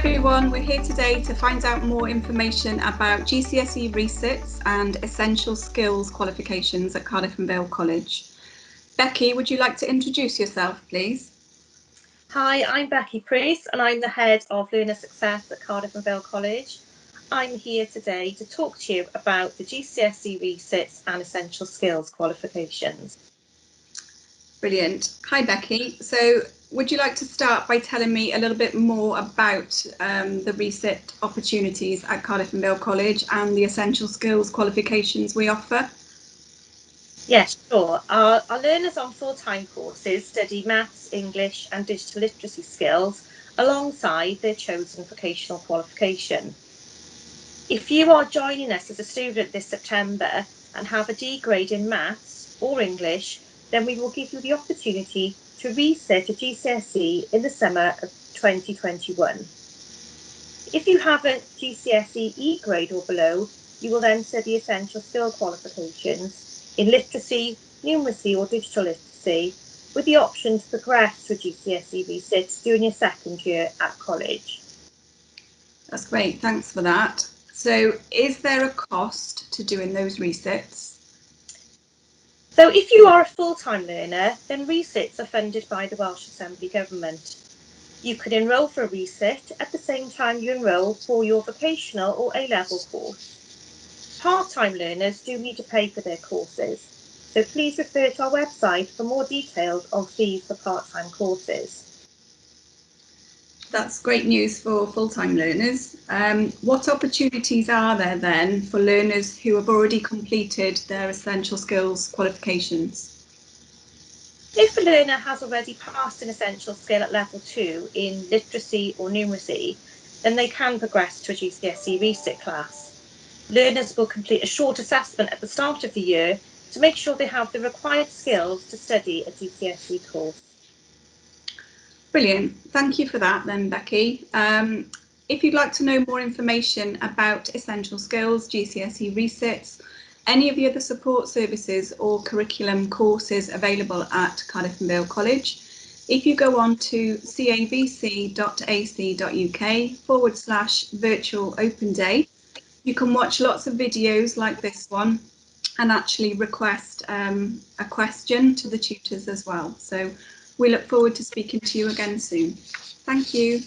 everyone, we're here today to find out more information about GCSE Resits and Essential Skills qualifications at Cardiff and Vale College. Becky, would you like to introduce yourself, please? Hi, I'm Becky Priest and I'm the Head of Learner Success at Cardiff and Vale College. I'm here today to talk to you about the GCSE Resits and Essential Skills qualifications. Brilliant. Hi Becky. So would you like to start by telling me a little bit more about the Resit opportunities at Cardiff and Vale College and the Essential Skills qualifications we offer? Yes, sure. Our learners on full-time courses study maths, English and digital literacy skills alongside their chosen vocational qualification. If you are joining us as a student this September and have a D grade in maths or English, then we will give you the opportunity to resit a GCSE in the summer of 2021. If you have a GCSE E grade or below, you will then study essential skill qualifications in literacy, numeracy or digital literacy, with the option to progress to a GCSE resit during your second year at college. That's great, thanks for that. So is there a cost to doing those resits? So if you are a full-time learner, then resits are funded by the Welsh Government. You can enrol for a resit at the same time you enrol for your vocational or A-level course. Part-time learners do need to pay for their courses, so please refer to our website for more details on fees for part-time courses. That's great news for full-time learners. What opportunities are there then for learners who have already completed their essential skills qualifications? If a learner has already passed an essential skill at level 2 in literacy or numeracy, then they can progress to a GCSE resit class. Learners will complete a short assessment at the start of the year to make sure they have the required skills to study a GCSE course. Brilliant, thank you for that then, Becky. If you'd like to know more information about Essential Skills, GCSE Resits, any of the other support services or curriculum courses available at Cardiff and Vale College, if you go on to cavc.ac.uk/virtual open day, you can watch lots of videos like this one and actually request a question to the tutors as well. So we look forward to speaking to you again soon. Thank you.